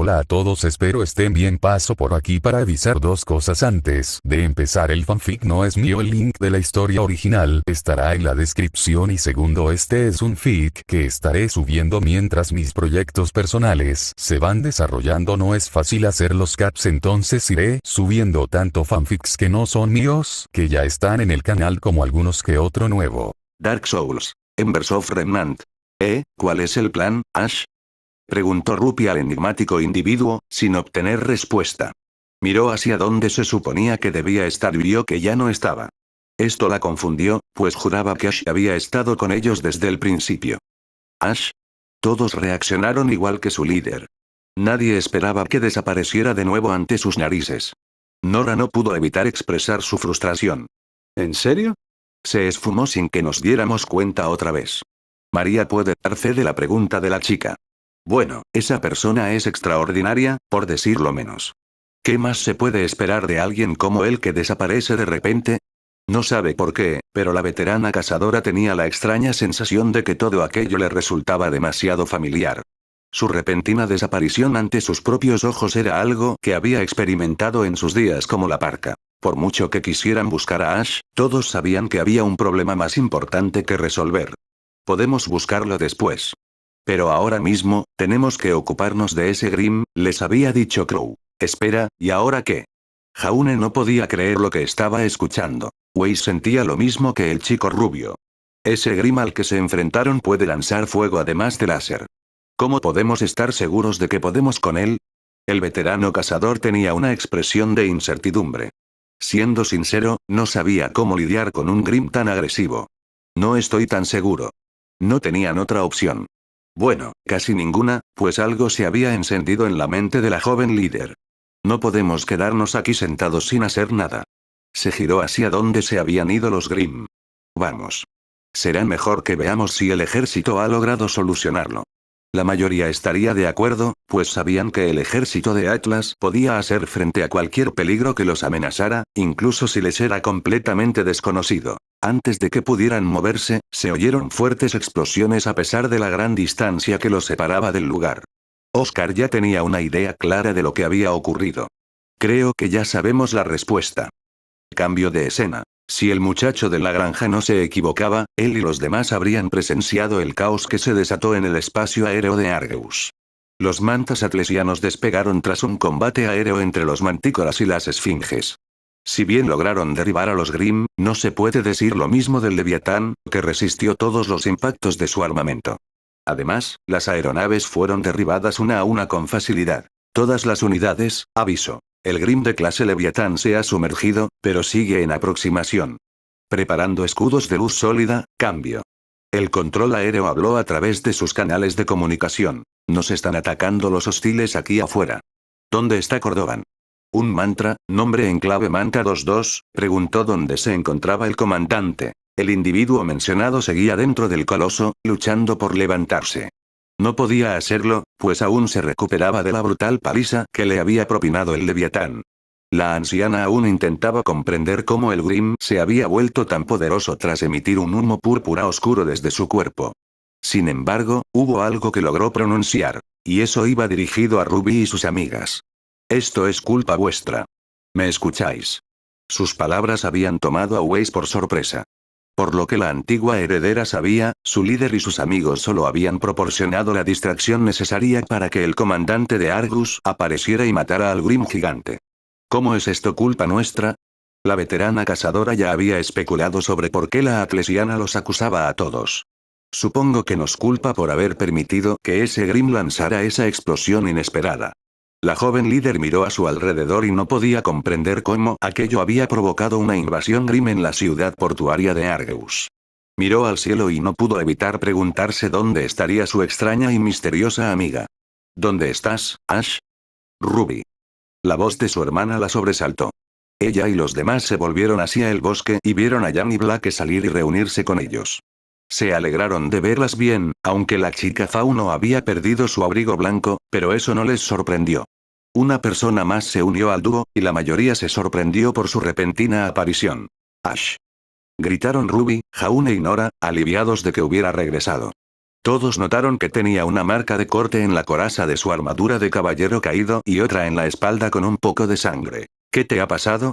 Hola a todos, espero estén bien. Paso por aquí para avisar dos cosas antes de empezar. El fanfic no es mío, el link de la historia original estará en la descripción, y segundo, este es un fic que estaré subiendo mientras mis proyectos personales se van desarrollando. No es fácil hacer los caps, entonces iré subiendo tanto fanfics que no son míos, que ya están en el canal, como algunos que otro nuevo. Dark Souls. Embers of Remnant. ¿Cuál es el plan, Ash? Preguntó Ruby al enigmático individuo, sin obtener respuesta. Miró hacia donde se suponía que debía estar y vio que ya no estaba. Esto la confundió, pues juraba que Ash había estado con ellos desde el principio. ¿Ash? Todos reaccionaron igual que su líder. Nadie esperaba que desapareciera de nuevo ante sus narices. Nora no pudo evitar expresar su frustración. ¿En serio? Se esfumó sin que nos diéramos cuenta otra vez. María puede dar fe de la pregunta de la chica. Bueno, esa persona es extraordinaria, por decirlo menos. ¿Qué más se puede esperar de alguien como él que desaparece de repente? No sabe por qué, pero la veterana cazadora tenía la extraña sensación de que todo aquello le resultaba demasiado familiar. Su repentina desaparición ante sus propios ojos era algo que había experimentado en sus días como la parca. Por mucho que quisieran buscar a Ash, todos sabían que había un problema más importante que resolver. Podemos buscarlo después. Pero ahora mismo, tenemos que ocuparnos de ese Grim, les había dicho Crow. Espera, ¿y ahora qué? Jaune no podía creer lo que estaba escuchando. Weiss sentía lo mismo que el chico rubio. Ese Grim al que se enfrentaron puede lanzar fuego además de láser. ¿Cómo podemos estar seguros de que podemos con él? El veterano cazador tenía una expresión de incertidumbre. Siendo sincero, no sabía cómo lidiar con un Grim tan agresivo. No estoy tan seguro. No tenían otra opción. Bueno, casi ninguna, pues algo se había encendido en la mente de la joven líder. No podemos quedarnos aquí sentados sin hacer nada. Se giró hacia donde se habían ido los Grimm. Vamos. Será mejor que veamos si el ejército ha logrado solucionarlo. La mayoría estaría de acuerdo, pues sabían que el ejército de Atlas podía hacer frente a cualquier peligro que los amenazara, incluso si les era completamente desconocido. Antes de que pudieran moverse, se oyeron fuertes explosiones a pesar de la gran distancia que los separaba del lugar. Oscar ya tenía una idea clara de lo que había ocurrido. Creo que ya sabemos la respuesta. Cambio de escena. Si el muchacho de la granja no se equivocaba, él y los demás habrían presenciado el caos que se desató en el espacio aéreo de Argeus. Los mantas atlesianos despegaron tras un combate aéreo entre los mantícoras y las esfinges. Si bien lograron derribar a los Grimm, no se puede decir lo mismo del Leviatán, que resistió todos los impactos de su armamento. Además, las aeronaves fueron derribadas una a una con facilidad. Todas las unidades, aviso. El Grimm de clase Leviatán se ha sumergido, pero sigue en aproximación. Preparando escudos de luz sólida, cambio. El control aéreo habló a través de sus canales de comunicación. Nos están atacando los hostiles aquí afuera. ¿Dónde está Cordoban? Un mantra, nombre en clave Manta 22, preguntó dónde se encontraba el comandante. El individuo mencionado seguía dentro del coloso, luchando por levantarse. No podía hacerlo, pues aún se recuperaba de la brutal paliza que le había propinado el Leviatán. La anciana aún intentaba comprender cómo el Grimm se había vuelto tan poderoso tras emitir un humo púrpura oscuro desde su cuerpo. Sin embargo, hubo algo que logró pronunciar, y eso iba dirigido a Ruby y sus amigas. Esto es culpa vuestra. ¿Me escucháis? Sus palabras habían tomado a Weiss por sorpresa. Por lo que la antigua heredera sabía, su líder y sus amigos solo habían proporcionado la distracción necesaria para que el comandante de Argus apareciera y matara al Grimm gigante. ¿Cómo es esto culpa nuestra? La veterana cazadora ya había especulado sobre por qué la atlesiana los acusaba a todos. Supongo que nos culpa por haber permitido que ese Grimm lanzara esa explosión inesperada. La joven líder miró a su alrededor y no podía comprender cómo aquello había provocado una invasión Grimm en la ciudad portuaria de Argeus. Miró al cielo y no pudo evitar preguntarse dónde estaría su extraña y misteriosa amiga. ¿Dónde estás, Ash? Ruby. La voz de su hermana la sobresaltó. Ella y los demás se volvieron hacia el bosque y vieron a Jan y Blake salir y reunirse con ellos. Se alegraron de verlas bien, aunque la chica Fauno había perdido su abrigo blanco, pero eso no les sorprendió. Una persona más se unió al dúo, y la mayoría se sorprendió por su repentina aparición. ¡Ash! Gritaron Ruby, Jaune y Nora, aliviados de que hubiera regresado. Todos notaron que tenía una marca de corte en la coraza de su armadura de caballero caído y otra en la espalda con un poco de sangre. ¿Qué te ha pasado?,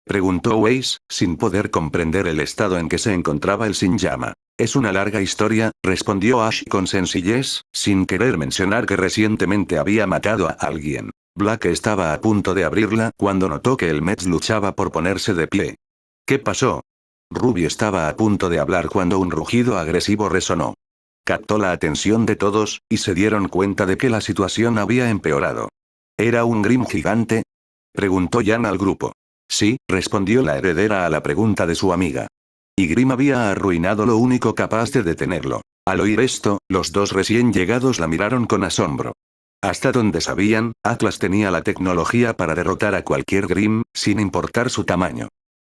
preguntó Weiss, sin poder comprender el estado en que se encontraba el Shinjama. Es una larga historia, respondió Ash con sencillez, sin querer mencionar que recientemente había matado a alguien. Black estaba a punto de abrirla cuando notó que el Mets luchaba por ponerse de pie. ¿Qué pasó? Ruby estaba a punto de hablar cuando un rugido agresivo resonó. Captó la atención de todos, y se dieron cuenta de que la situación había empeorado. ¿Era un Grimm gigante?, preguntó Jan al grupo. Sí, respondió la heredera a la pregunta de su amiga. Y Grimm había arruinado lo único capaz de detenerlo. Al oír esto, los dos recién llegados la miraron con asombro. Hasta donde sabían, Atlas tenía la tecnología para derrotar a cualquier Grimm, sin importar su tamaño.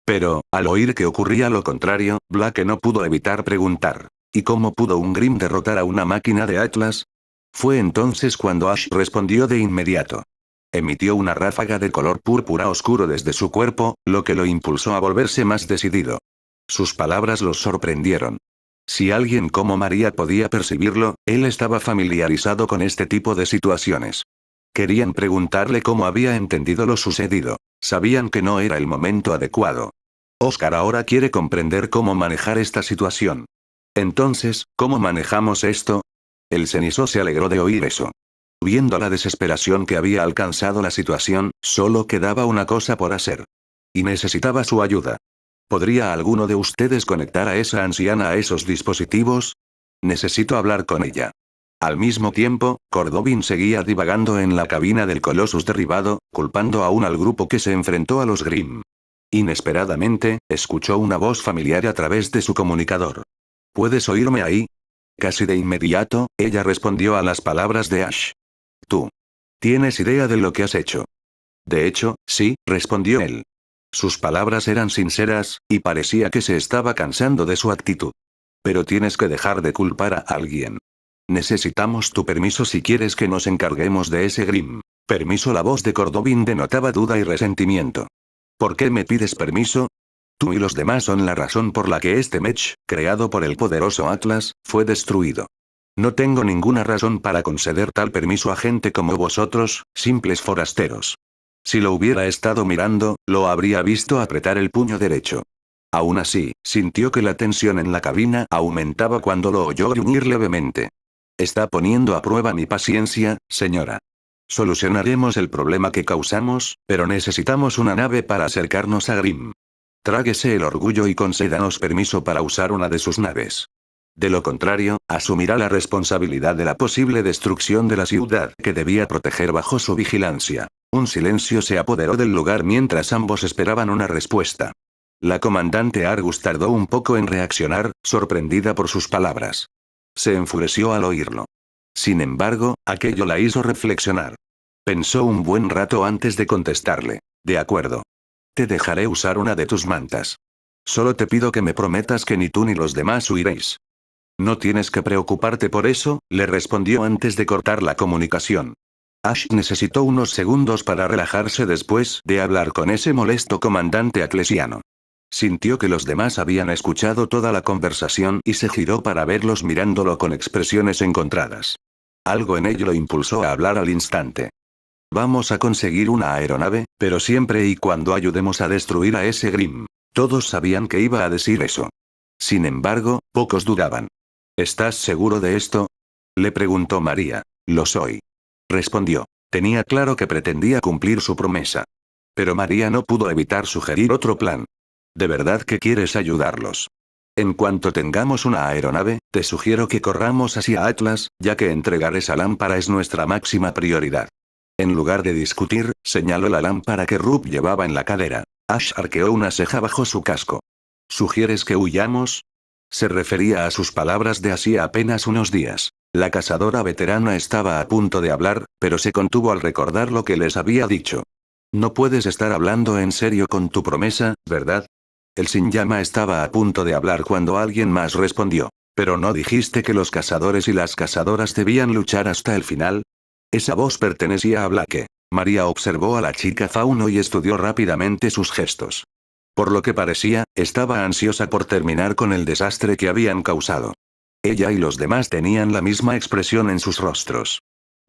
Pero, al oír que ocurría lo contrario, Black no pudo evitar preguntar. ¿Y cómo pudo un Grimm derrotar a una máquina de Atlas? Fue entonces cuando Ash respondió de inmediato. Emitió una ráfaga de color púrpura oscuro desde su cuerpo, lo que lo impulsó a volverse más decidido. Sus palabras los sorprendieron. Si alguien como María podía percibirlo, él estaba familiarizado con este tipo de situaciones. Querían preguntarle cómo había entendido lo sucedido. Sabían que no era el momento adecuado. Oscar ahora quiere comprender cómo manejar esta situación. Entonces, ¿cómo manejamos esto? El Zenitsu se alegró de oír eso. Viendo la desesperación que había alcanzado la situación, solo quedaba una cosa por hacer. Y necesitaba su ayuda. ¿Podría alguno de ustedes conectar a esa anciana a esos dispositivos? Necesito hablar con ella. Al mismo tiempo, Cordovin seguía divagando en la cabina del Colossus derribado, culpando aún al grupo que se enfrentó a los Grimm. Inesperadamente, escuchó una voz familiar a través de su comunicador. ¿Puedes oírme ahí? Casi de inmediato, ella respondió a las palabras de Ash. ¿Tú tienes idea de lo que has hecho? De hecho, sí, respondió él. Sus palabras eran sinceras, y parecía que se estaba cansando de su actitud. Pero tienes que dejar de culpar a alguien. Necesitamos tu permiso si quieres que nos encarguemos de ese Grimm. Permiso. La voz de Cordovin denotaba duda y resentimiento. ¿Por qué me pides permiso? Tú y los demás son la razón por la que este mech, creado por el poderoso Atlas, fue destruido. No tengo ninguna razón para conceder tal permiso a gente como vosotros, simples forasteros. Si lo hubiera estado mirando, lo habría visto apretar el puño derecho. Aún así, sintió que la tensión en la cabina aumentaba cuando lo oyó gruñir levemente. Está poniendo a prueba mi paciencia, señora. Solucionaremos el problema que causamos, pero necesitamos una nave para acercarnos a Grimm. Tráguese el orgullo y concédanos permiso para usar una de sus naves. De lo contrario, asumirá la responsabilidad de la posible destrucción de la ciudad que debía proteger bajo su vigilancia. Un silencio se apoderó del lugar mientras ambos esperaban una respuesta. La comandante Argus tardó un poco en reaccionar, sorprendida por sus palabras. Se enfureció al oírlo. Sin embargo, aquello la hizo reflexionar. Pensó un buen rato antes de contestarle. De acuerdo. Te dejaré usar una de tus mantas. Solo te pido que me prometas que ni tú ni los demás huiréis. No tienes que preocuparte por eso, le respondió antes de cortar la comunicación. Ash necesitó unos segundos para relajarse después de hablar con ese molesto comandante aclesiano. Sintió que los demás habían escuchado toda la conversación y se giró para verlos mirándolo con expresiones encontradas. Algo en ello lo impulsó a hablar al instante. Vamos a conseguir una aeronave, pero siempre y cuando ayudemos a destruir a ese Grimm. Todos sabían que iba a decir eso. Sin embargo, pocos dudaban. ¿Estás seguro de esto? Le preguntó María. Lo soy. Respondió. Tenía claro que pretendía cumplir su promesa. Pero María no pudo evitar sugerir otro plan. ¿De verdad que quieres ayudarlos? En cuanto tengamos una aeronave, te sugiero que corramos hacia Atlas, ya que entregar esa lámpara es nuestra máxima prioridad. En lugar de discutir, señaló la lámpara que Rup llevaba en la cadera. Ash arqueó una ceja bajo su casco. ¿Sugieres que huyamos? Se refería a sus palabras de hacía apenas unos días. La cazadora veterana estaba a punto de hablar, pero se contuvo al recordar lo que les había dicho. No puedes estar hablando en serio con tu promesa, ¿verdad? El Shinjama estaba a punto de hablar cuando alguien más respondió. ¿Pero no dijiste que los cazadores y las cazadoras debían luchar hasta el final? Esa voz pertenecía a Blake. María observó a la chica fauno y estudió rápidamente sus gestos. Por lo que parecía, estaba ansiosa por terminar con el desastre que habían causado. Ella y los demás tenían la misma expresión en sus rostros.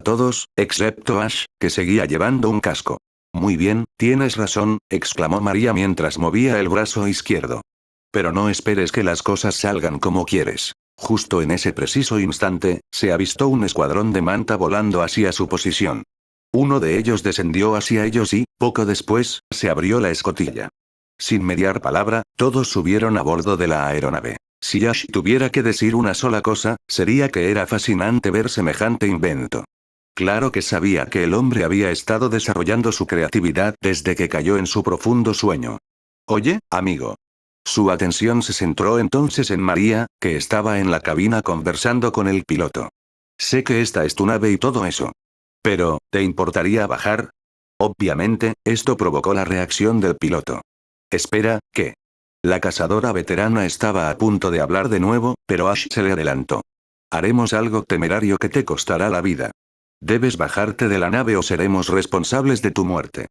Todos, excepto Ash, que seguía llevando un casco. Muy bien, tienes razón, exclamó María mientras movía el brazo izquierdo. Pero no esperes que las cosas salgan como quieres. Justo en ese preciso instante, se avistó un escuadrón de manta volando hacia su posición. Uno de ellos descendió hacia ellos y, poco después, se abrió la escotilla. Sin mediar palabra, todos subieron a bordo de la aeronave. Si Ash tuviera que decir una sola cosa, sería que era fascinante ver semejante invento. Claro que sabía que el hombre había estado desarrollando su creatividad desde que cayó en su profundo sueño. Oye, amigo. Su atención se centró entonces en María, que estaba en la cabina conversando con el piloto. Sé que esta es tu nave y todo eso. Pero, ¿te importaría bajar? Obviamente, esto provocó la reacción del piloto. Espera, ¿qué? La cazadora veterana estaba a punto de hablar de nuevo, pero Ash se le adelantó. Haremos algo temerario que te costará la vida. Debes bajarte de la nave o seremos responsables de tu muerte.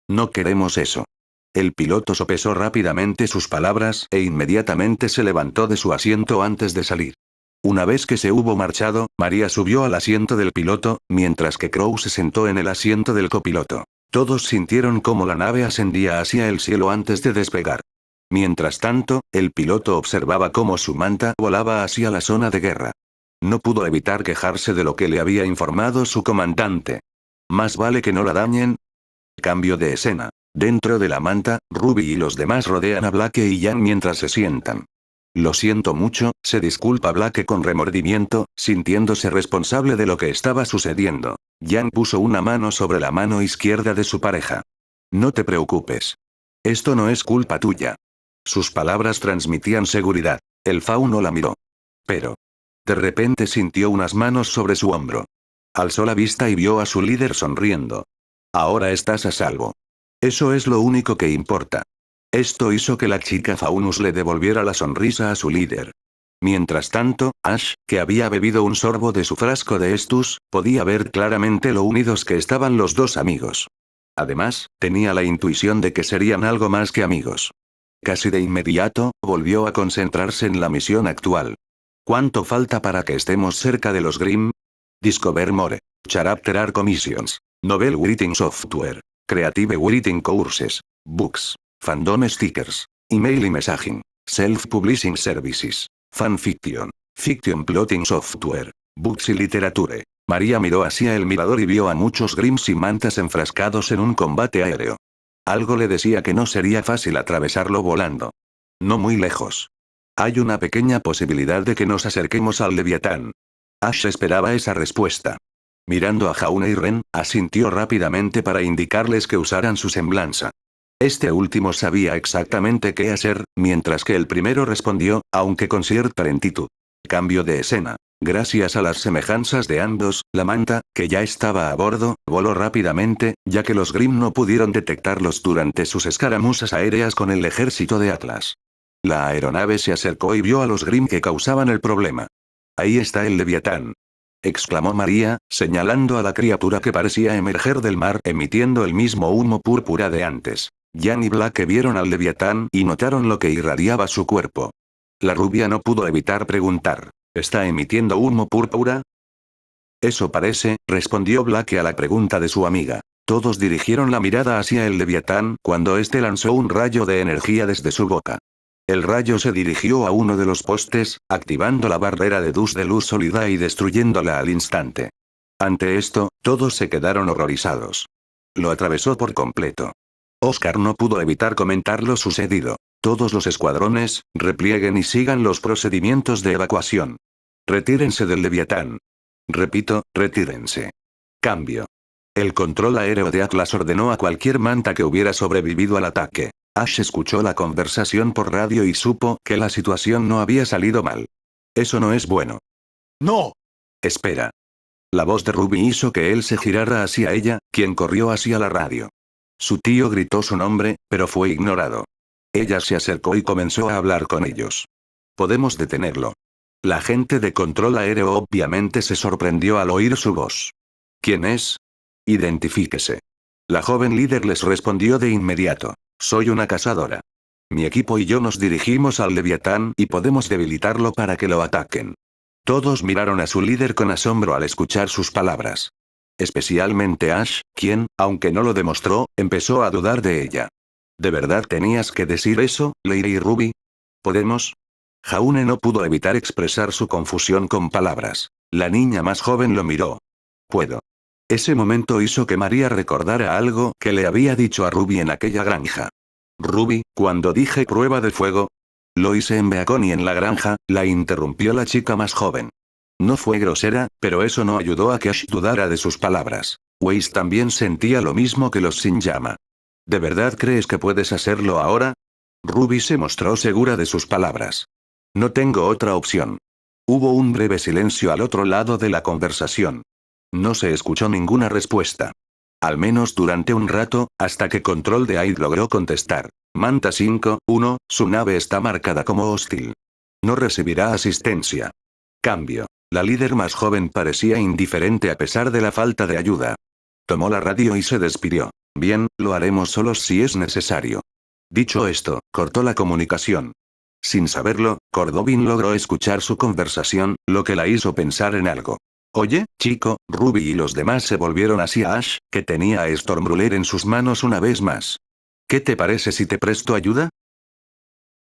No queremos eso. El piloto sopesó rápidamente sus palabras e inmediatamente se levantó de su asiento antes de salir. Una vez que se hubo marchado, María subió al asiento del piloto, mientras que Crow se sentó en el asiento del copiloto. Todos sintieron cómo la nave ascendía hacia el cielo antes de despegar. Mientras tanto, el piloto observaba cómo su manta volaba hacia la zona de guerra. No pudo evitar quejarse de lo que le había informado su comandante. Más vale que no la dañen. Cambio de escena. Dentro de la manta, Ruby y los demás rodean a Blake y Jan mientras se sientan. Lo siento mucho, se disculpa Blake con remordimiento, sintiéndose responsable de lo que estaba sucediendo. Jan puso una mano sobre la mano izquierda de su pareja. No te preocupes. Esto no es culpa tuya. Sus palabras transmitían seguridad. El fauno la miró. Pero. De repente sintió unas manos sobre su hombro. Alzó la vista y vio a su líder sonriendo. Ahora estás a salvo. Eso es lo único que importa. Esto hizo que la chica Faunus le devolviera la sonrisa a su líder. Mientras tanto, Ash, que había bebido un sorbo de su frasco de Estus, podía ver claramente lo unidos que estaban los dos amigos. Además, tenía la intuición de que serían algo más que amigos. Casi de inmediato, volvió a concentrarse en la misión actual. ¿Cuánto falta para que estemos cerca de los Grimm? Discover More. Character Commissions. Novel Writing Software. Creative Writing Courses. Books. Fandom Stickers. Email y Messaging. Self-Publishing Services. Fanfiction. Fiction Plotting Software. Books y Literature. María miró hacia el mirador y vio a muchos Grimms y mantas enfrascados en un combate aéreo. Algo le decía que no sería fácil atravesarlo volando. No muy lejos. Hay una pequeña posibilidad de que nos acerquemos al Leviatán. Ash esperaba esa respuesta. Mirando a Jaune y Ren, asintió rápidamente para indicarles que usaran su semblanza. Este último sabía exactamente qué hacer, mientras que el primero respondió, aunque con cierta lentitud. Cambio de escena. Gracias a las semejanzas de ambos, la manta, que ya estaba a bordo, voló rápidamente, ya que los Grimm no pudieron detectarlos durante sus escaramuzas aéreas con el ejército de Atlas. La aeronave se acercó y vio a los Grimm que causaban el problema. Ahí está el Leviatán. Exclamó María, señalando a la criatura que parecía emerger del mar emitiendo el mismo humo púrpura de antes. Jan y Blake vieron al Leviatán y notaron lo que irradiaba su cuerpo. La rubia no pudo evitar preguntar. ¿Está emitiendo humo púrpura? Eso parece, respondió Blake a la pregunta de su amiga. Todos dirigieron la mirada hacia el Leviatán cuando éste lanzó un rayo de energía desde su boca. El rayo se dirigió a uno de los postes, activando la barrera de luz sólida y destruyéndola al instante. Ante esto, todos se quedaron horrorizados. Lo atravesó por completo. Oscar no pudo evitar comentar lo sucedido. Todos los escuadrones, replieguen y sigan los procedimientos de evacuación. Retírense del Leviatán. Repito, retírense. Cambio. El control aéreo de Atlas ordenó a cualquier manta que hubiera sobrevivido al ataque. Ash escuchó la conversación por radio y supo que la situación no había salido mal. Eso no es bueno. ¡No! Espera. La voz de Ruby hizo que él se girara hacia ella, quien corrió hacia la radio. Su tío gritó su nombre, pero fue ignorado. Ella se acercó y comenzó a hablar con ellos. Podemos detenerlo. La gente de control aéreo obviamente se sorprendió al oír su voz. ¿Quién es? Identifíquese. La joven líder les respondió de inmediato. Soy una cazadora. Mi equipo y yo nos dirigimos al Leviatán y podemos debilitarlo para que lo ataquen. Todos miraron a su líder con asombro al escuchar sus palabras. Especialmente Ash, quien, aunque no lo demostró, empezó a dudar de ella. ¿De verdad tenías que decir eso, Lady Ruby? ¿Podemos? Jaune no pudo evitar expresar su confusión con palabras. La niña más joven lo miró. Puedo. Ese momento hizo que María recordara algo que le había dicho a Ruby en aquella granja. Ruby, cuando dije prueba de fuego. Lo hice en Beacon y en la granja, la interrumpió la chica más joven. No fue grosera, pero eso no ayudó a que Ash dudara de sus palabras. Weiss también sentía lo mismo que los sin llama. ¿De verdad crees que puedes hacerlo ahora? Ruby se mostró segura de sus palabras. No tengo otra opción. Hubo un breve silencio al otro lado de la conversación. No se escuchó ninguna respuesta. Al menos durante un rato, hasta que Control de Aid logró contestar. Manta 5-1, su nave está marcada como hostil. No recibirá asistencia. Cambio. La líder más joven parecía indiferente a pesar de la falta de ayuda. Tomó la radio y se despidió. Bien, lo haremos solos si es necesario. Dicho esto, cortó la comunicación. Sin saberlo, Cordovin logró escuchar su conversación, lo que la hizo pensar en algo. Oye, chico, Ruby y los demás se volvieron hacia Ash, que tenía a Stormbruller en sus manos una vez más. ¿Qué te parece si te presto ayuda?